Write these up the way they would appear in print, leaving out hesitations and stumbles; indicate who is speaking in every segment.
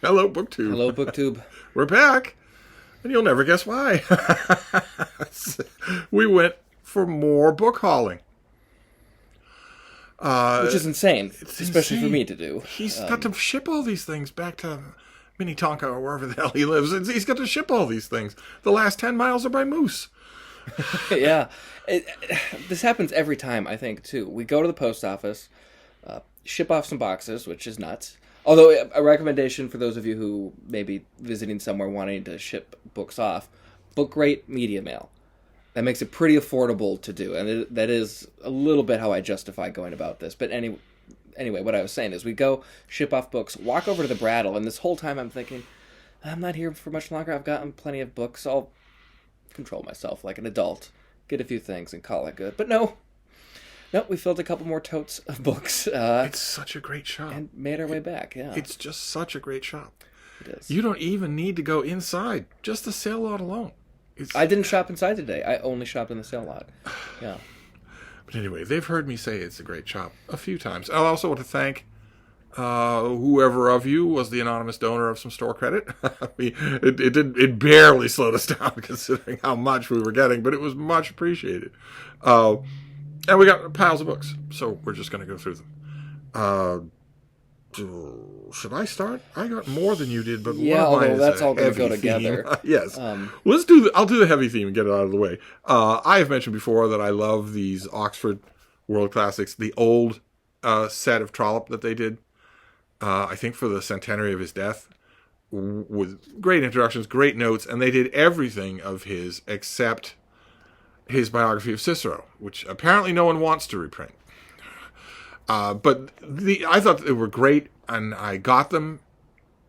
Speaker 1: Hello, BookTube.
Speaker 2: Hello, BookTube.
Speaker 1: We're back, and you'll never guess why. We went for more book hauling.
Speaker 2: Which is insane, especially
Speaker 1: insane.
Speaker 2: for me to do.
Speaker 1: He's got to ship all these things back to Minnetonka or wherever the hell he lives. He's got to ship all these things. The last 10 miles are by Moose.
Speaker 2: Yeah. This happens every time, I think, too. We go to the post office, ship off some boxes, which is nuts. Although, a recommendation for those of you who may be visiting somewhere wanting to ship books off, book rate media mail. That makes it pretty affordable to do, and that is a little bit how I justify going about this. But anyway, what I was saying is we go ship off books, walk over to the Brattle, and this whole time I'm thinking, I'm not here for much longer. I've gotten plenty of books. I'll control myself like an adult, get a few things, and call it good. But no, we filled a couple more totes of books.
Speaker 1: It's such a great shop.
Speaker 2: And made our way back, yeah.
Speaker 1: It's just such a great shop.
Speaker 2: It is.
Speaker 1: You don't even need to go inside. Just the sale lot alone.
Speaker 2: I didn't shop inside today. I only shopped in the sale lot. Yeah.
Speaker 1: But anyway, they've heard me say it's a great shop a few times. I also want to thank whoever of you was the anonymous donor of some store credit. It barely slowed us down considering how much we were getting, but it was much appreciated. And we got piles of books, so we're just going to go through them. Should I start? I got more than you did, but
Speaker 2: yeah,
Speaker 1: one of mine
Speaker 2: although
Speaker 1: is
Speaker 2: that's
Speaker 1: a
Speaker 2: all going to
Speaker 1: heavy
Speaker 2: go together.
Speaker 1: theme. Yes, I'll do the heavy theme and get it out of the way. I have mentioned before that I love these Oxford World Classics, the old set of Trollope that they did. I think for the centenary of his death, with great introductions, great notes, and they did everything of his except his biography of Cicero, which apparently no one wants to reprint. But I thought they were great, and I got them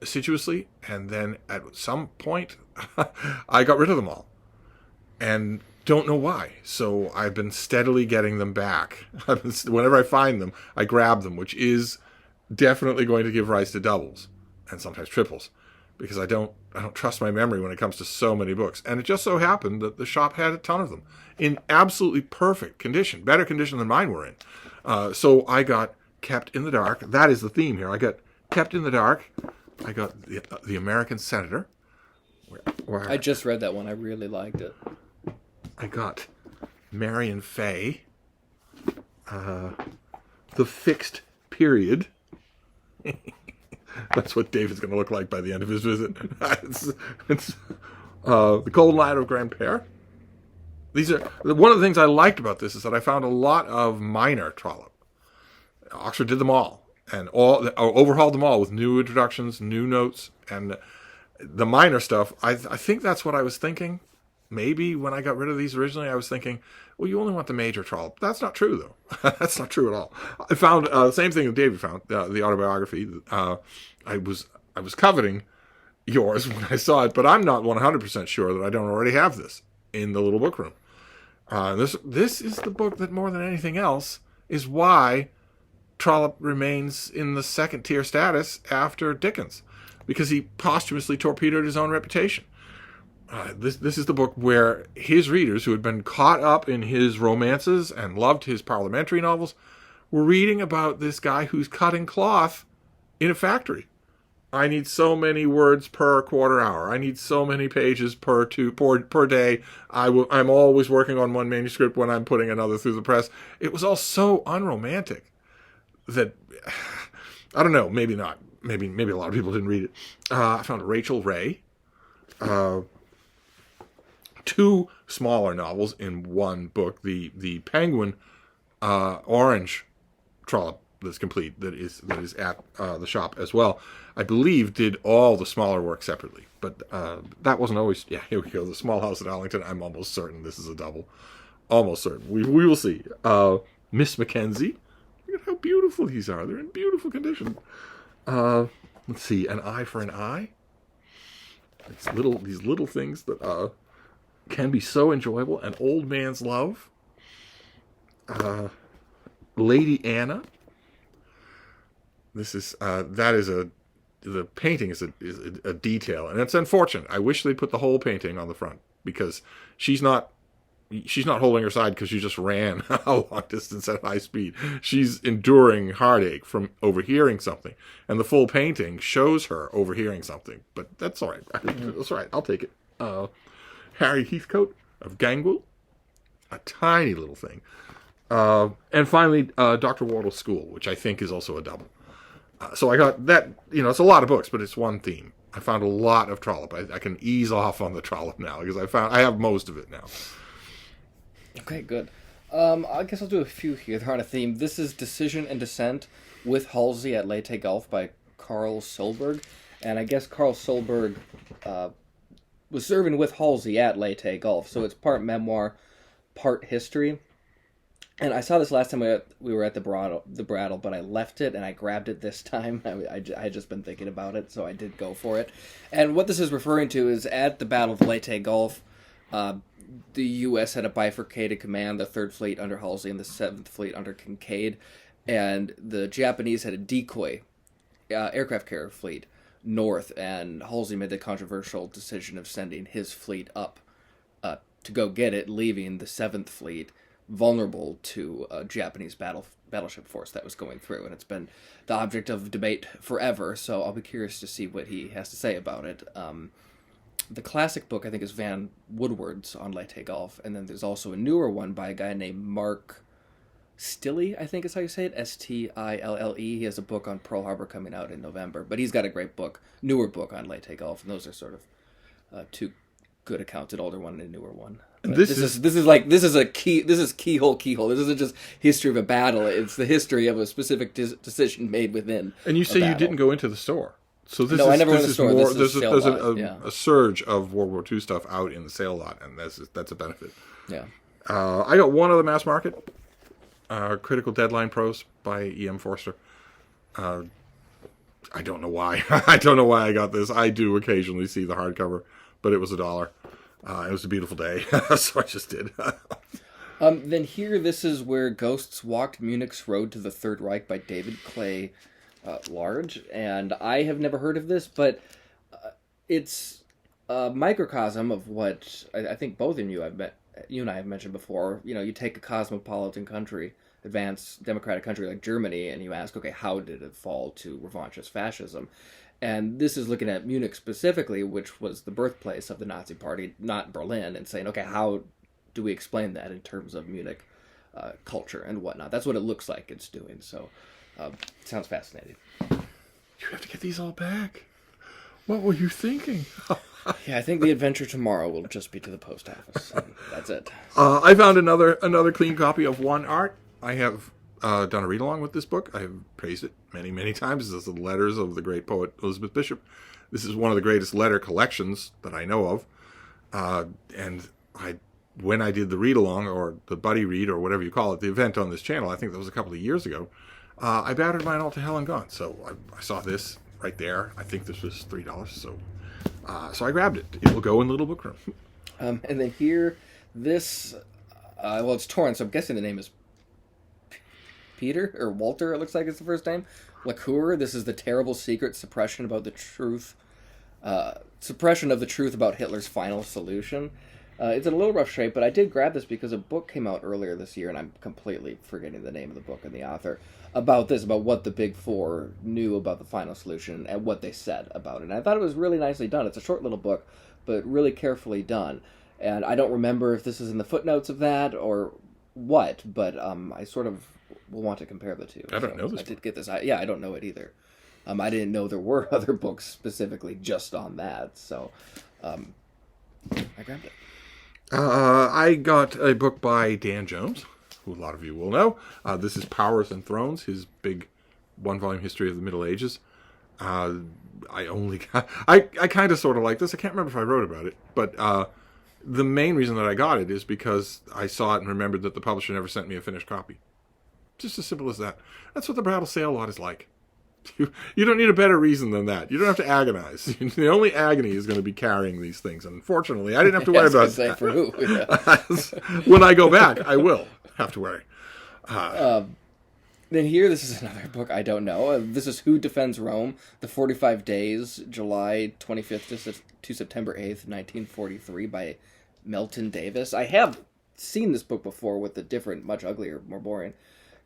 Speaker 1: assiduously, and then at some point, I got rid of them all. And don't know why. So I've been steadily getting them back. Whenever I find them, I grab them, which is definitely going to give rise to doubles, and sometimes triples, because I don't trust my memory when it comes to so many books. And it just so happened that the shop had a ton of them in absolutely perfect condition, better condition than mine were in. So I got kept in the dark. That is the theme here. I got kept in the dark. I got the American Senator. Where
Speaker 2: I just read that one. I really liked it.
Speaker 1: I got Marion Fay. The Fixed Period. That's what David's going to look like by the end of his visit. it's The Cold Light of Grandpere. These are one of the things I liked about this is that I found a lot of minor Trollope. Oxford did them all and overhauled them all with new introductions, new notes, and the minor stuff. I think that's what I was thinking. Maybe when I got rid of these originally, I was thinking, well, you only want the major Trollope. That's not true, though. That's not true at all. I found the same thing that David found, the autobiography. I was coveting yours when I saw it, but I'm not 100% sure that I don't already have this in the little book room. This is the book that, more than anything else, is why Trollope remains in the second-tier status after Dickens, because he posthumously torpedoed his own reputation. This is the book where his readers, who had been caught up in his romances and loved his parliamentary novels, were reading about this guy who's cutting cloth in a factory. I need so many words per quarter hour. I need so many pages per day. I'm always working on one manuscript when I'm putting another through the press. It was all so unromantic that, I don't know, maybe not. Maybe a lot of people didn't read it. I found Rachel Ray. Two smaller novels in one book. The Penguin Orange Trollope that's complete, that is at the shop as well, I believe did all the smaller work separately. But that wasn't always... Yeah, here we go. The Small House at Arlington. I'm almost certain this is a double. Almost certain. We will see. Miss Mackenzie. Look at how beautiful these are. They're in beautiful condition. Let's see. An Eye for an Eye. It's these little things that can be so enjoyable. An Old Man's Love. Lady Anna. This is the painting is a detail, and it's unfortunate. I wish they put the whole painting on the front, because she's not she's not holding her side because she just ran a long distance at high speed. She's enduring heartache from overhearing something. And the full painting shows her overhearing something. But that's all right. That's all right. I'll take it. Harry Heathcote of Gangwell. A tiny little thing. And finally, Dr. Wardle's School, which I think is also a double. So I got that, it's a lot of books, but it's one theme. I found a lot of Trollope. I can ease off on the Trollope now because I have most of it now.
Speaker 2: Okay, good. I guess I'll do a few here. They're on a theme. This is Decision and Dissent with Halsey at Leyte Gulf by Carl Solberg. And I guess Carl Solberg was serving with Halsey at Leyte Gulf, so it's part memoir, part history. And I saw this last time we were at the Brattle, but I left it and I grabbed it this time. I had just been thinking about it, so I did go for it. And what this is referring to is at the Battle of Leyte Gulf, the U.S. had a bifurcated command, the 3rd Fleet under Halsey and the 7th Fleet under Kincaid, and the Japanese had a decoy aircraft carrier fleet north, and Halsey made the controversial decision of sending his fleet up to go get it, leaving the 7th Fleet vulnerable to a Japanese battleship force that was going through, and it's been the object of debate forever, so I'll be curious to see what he has to say about it. The classic book, I think, is Van Woodward's on Leyte Gulf, and then there's also a newer one by a guy named Mark Stille, I think is how you say it, Stille. He has a book on Pearl Harbor coming out in November, but he's got a great book, newer book on Leyte Gulf, and those are sort of two good accounts, an older one and a newer one. This is keyhole. This isn't just history of a battle. It's the history of a specific decision made within.
Speaker 1: And you say you didn't go into the store. So this
Speaker 2: no, I never went to the store.
Speaker 1: There's a surge of World War II stuff out in the sale lot, and that's a benefit.
Speaker 2: Yeah.
Speaker 1: I got one other mass market, Critical Deadline Prose by E.M. Forster. I don't know why. I don't know why I got this. I do occasionally see the hardcover, but it was $1. It was a beautiful day, so I just did.
Speaker 2: Then here, this is Where Ghosts Walked Munich's Road to the Third Reich by David Clay Large, and I have never heard of this, but it's a microcosm of what I think both of you and I have mentioned before. You take a cosmopolitan country, advanced democratic country like Germany, and you ask, okay, how did it fall to revanchist fascism? And this is looking at Munich specifically, which was the birthplace of the Nazi Party, not Berlin, and saying, okay, how do we explain that in terms of Munich culture and whatnot? That's what it looks like it's doing, so it sounds fascinating.
Speaker 1: You have to get these all back. What were you thinking?
Speaker 2: Yeah, I think the adventure tomorrow will just be to the post office. That's it.
Speaker 1: I found another clean copy of One Art. I have done a read-along with this book. I have praised it many, many times. This is the letters of the great poet Elizabeth Bishop. This is one of the greatest letter collections that I know of. And when I did the read-along, or the buddy read, or whatever you call it, the event on this channel, I think that was a couple of years ago, I battered mine all to hell and gone. So I saw this right there. I think this was $3, so I grabbed it. It will go in the little book room.
Speaker 2: And then here, this, it's torn, so I'm guessing the name is Peter, or Walter, it looks like it's the first name. Lacour, this is The Terrible Secret, Suppression of the Truth about Hitler's Final Solution. It's in a little rough shape, but I did grab this because a book came out earlier this year, and I'm completely forgetting the name of the book and the author, about what the Big Four knew about the Final Solution and what they said about it. And I thought it was really nicely done. It's a short little book, but really carefully done. And I don't remember if this is in the footnotes of that or what, but I sort of will want to compare the two.
Speaker 1: I don't know this.
Speaker 2: I did get this. I don't know it either. I didn't know there were other books specifically just on that, so I grabbed it.
Speaker 1: I got a book by Dan Jones, who a lot of you will know. This is Powers and Thrones, his big one-volume history of the Middle Ages. I kind of sort of like this. I can't remember if I wrote about it, but the main reason that I got it is because I saw it and remembered that the publisher never sent me a finished copy. Just as simple as that. That's what the Brattle sale lot is like. You don't need a better reason than that. You don't have to agonize. The only agony is going to be carrying these things. Unfortunately, I didn't have to worry about that.
Speaker 2: For who? Yeah.
Speaker 1: When I go back, I will have to worry.
Speaker 2: Then here, this is another book I don't know. This is Who Defends Rome? The 45 Days, July 25th to September 8th, 1943, by Melton Davis. I have seen this book before with a different, much uglier, more boring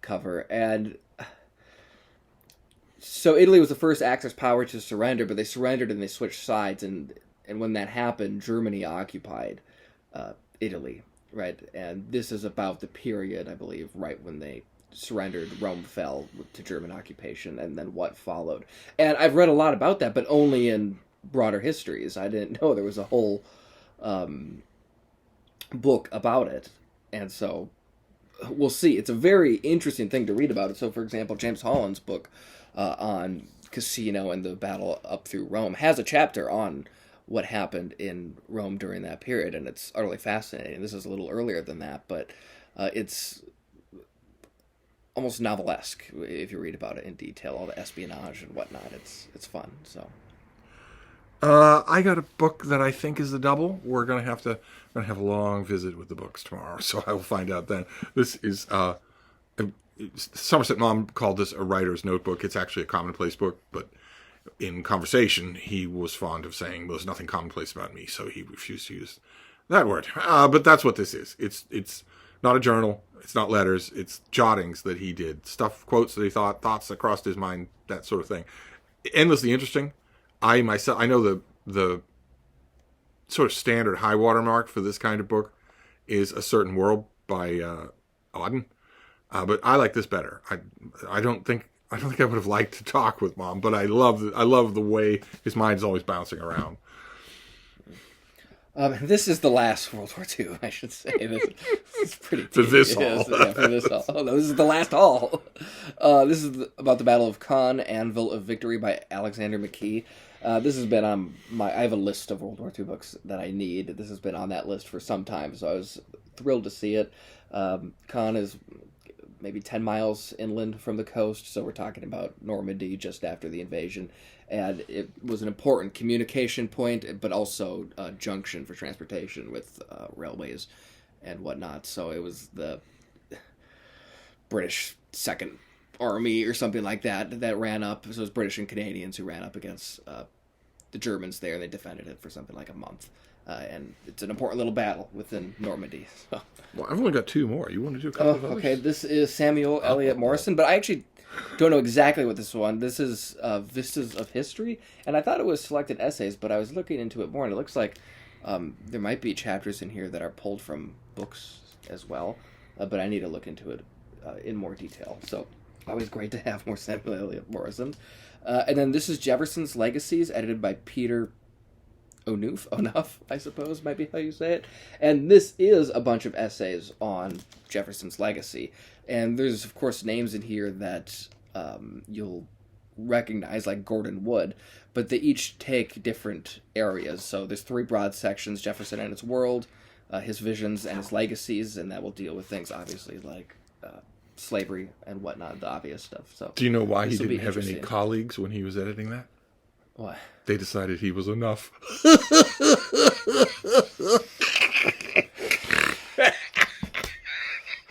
Speaker 2: cover. And so Italy was the first Axis power to surrender, but they surrendered and they switched sides. And when that happened, Germany occupied Italy, right? And this is about the period, I believe, right when they surrendered, Rome fell to German occupation, and then what followed. And I've read a lot about that, but only in broader histories. I didn't know there was a whole book about it. And so we'll see. It's a very interesting thing to read about it. So, for example, James Holland's book on Cassino and the battle up through Rome has a chapter on what happened in Rome during that period, and it's utterly fascinating. This is a little earlier than that, but it's almost novelesque if you read about it in detail, all the espionage and whatnot. It's fun. So
Speaker 1: I got a book that I think is the double. We're gonna have a long visit with the books tomorrow, so I will find out then. This is Somerset Maugham called this a writer's notebook. It's actually a commonplace book, but in conversation he was fond of saying, "Well, there's nothing commonplace about me," so he refused to use that word. But that's what this is. It's not a journal. It's not letters. It's jottings that he did. Stuff, quotes that he thought, thoughts that crossed his mind, that sort of thing. Endlessly interesting. I know the sort of standard high water mark for this kind of book is A Certain World by Auden. But I like this better. I don't think I would have liked to talk with Mom, but I love the way his mind is always bouncing around.
Speaker 2: This is the last World War II, I should say. This is pretty
Speaker 1: For this haul.
Speaker 2: Yeah, for this haul. Oh, no, this is the last haul. This is about the Battle of Caen, Anvil of Victory by Alexander McKee. This has been on I have a list of World War II books that I need. This has been on that list for some time, so I was thrilled to see it. Caen is maybe 10 miles inland from the coast, so we're talking about Normandy just after the invasion. And it was an important communication point, but also a junction for transportation with railways and whatnot. So it was the British Second Army or something like that ran up. So it was British and Canadians who ran up against the Germans there. They defended it for something like a month. And it's an important little battle within Normandy. So.
Speaker 1: Well, I've only got two more. You want to do a couple of others?
Speaker 2: Okay, this is Samuel Eliot Morison, but I actually don't know exactly what this one. This is Vistas of History, and I thought it was selected essays, but I was looking into it more, and it looks like there might be chapters in here that are pulled from books as well, but I need to look into it in more detail. So always great to have more Samuel Eliot Morison. And then this is Jefferson's Legacies, edited by Peter Onuff, I suppose, might be how you say it. And this is a bunch of essays on Jefferson's legacy. And there's, of course, names in here that you'll recognize, like Gordon Wood, but they each take different areas. So there's 3 broad sections: Jefferson and his world, his visions, and his legacies, and that will deal with things, obviously, like slavery and whatnot, the obvious stuff. So,
Speaker 1: do you know why he didn't have any colleagues when he was editing that?
Speaker 2: What?
Speaker 1: They decided he was enough.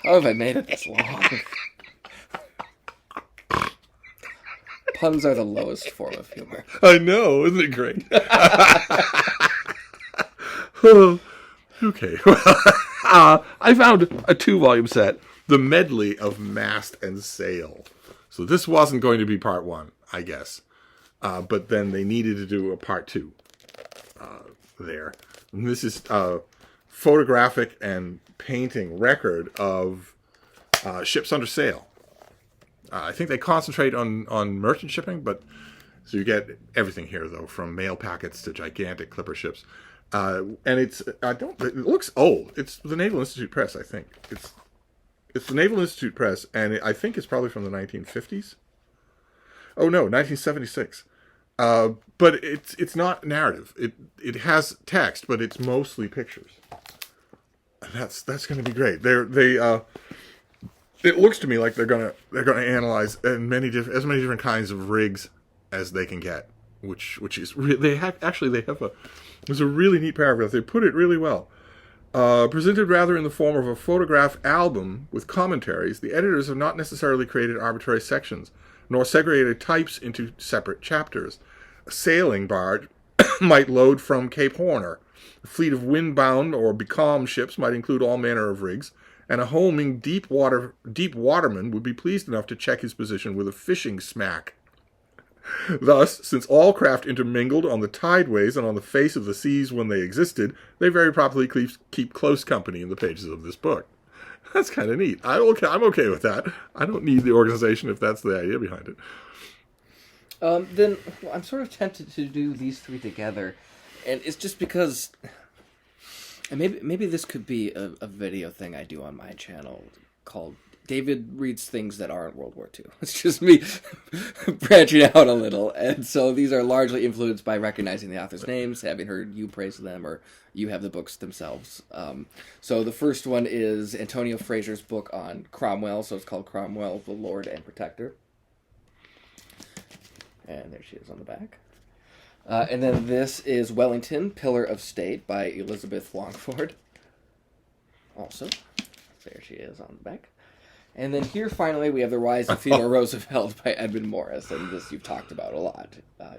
Speaker 2: How have I made it this long? Puns are the lowest form of humor.
Speaker 1: I know, isn't it great? Okay. I found a 2-volume set, The Medley of Mast and Sail. So this wasn't going to be part 1, I guess. But then they needed to do a part 2 there. And this is a photographic and painting record of ships under sail. I think they concentrate on merchant shipping, but so you get everything here, though, from mail packets to gigantic clipper ships. And it looks old. It's the Naval Institute Press, I think. It's the Naval Institute Press, and I think it's probably from the 1950s. Oh no, 1976. But it's not narrative. It has text, but it's mostly pictures. And that's going to be great. It looks to me like they're gonna analyze as many different kinds of rigs as they can get, which is there's a really neat paragraph. They put it really well. Presented rather in the form of a photograph album with commentaries, the editors have not necessarily created arbitrary sections, nor segregated types into separate chapters. A sailing barge might load from Cape Horner, A fleet of windbound or becalmed ships might include all manner of rigs, and a homing deep waterman would be pleased enough to check his position with a fishing smack. Thus, since all craft intermingled on the tideways and on the face of the seas when they existed, they very properly keep close company in the pages of this book. That's kind of neat. I'm okay with that. I don't need the organization if that's the idea behind it.
Speaker 2: Then I'm sort of tempted to do these three together, and it's just because, and maybe this could be a video thing I do on my channel called David Reads Things That Aren't World War II. It's just me branching out a little, and so these are largely influenced by recognizing the authors' names, having heard you praise them, or you have the books themselves. So the first one is Antonio Fraser's book on Cromwell, so it's called Cromwell, the Lord and Protector. And there she is on the back. And then this is Wellington, Pillar of State by Elizabeth Longford. Also, there she is on the back. And then here, finally, we have The Rise of Theodore Roosevelt by Edmund Morris. And this you've talked about a lot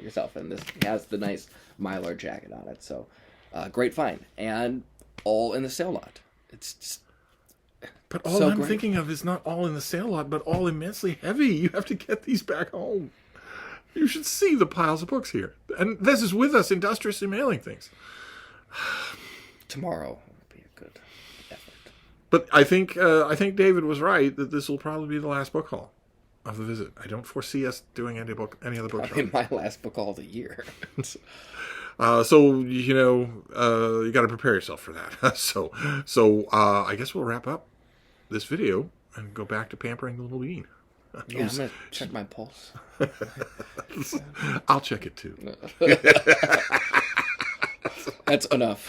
Speaker 2: yourself. And this has the nice Mylar jacket on it. So, great find. And all in the sale lot. It's just...
Speaker 1: But all I'm thinking of is not all in the sale lot, but all immensely heavy. You have to get these back home. You should see the piles of books here. And this is with us industriously mailing things.
Speaker 2: Tomorrow would be a good effort.
Speaker 1: But I think David was right that this will probably be the last book haul of the visit. I don't foresee us doing any other book.
Speaker 2: Probably my last book haul of the year.
Speaker 1: So you got to prepare yourself for that. So I guess we'll wrap up this video and go back to pampering the little bean.
Speaker 2: Yeah, I'm gonna check my pulse.
Speaker 1: I'll check it too.
Speaker 2: That's enough.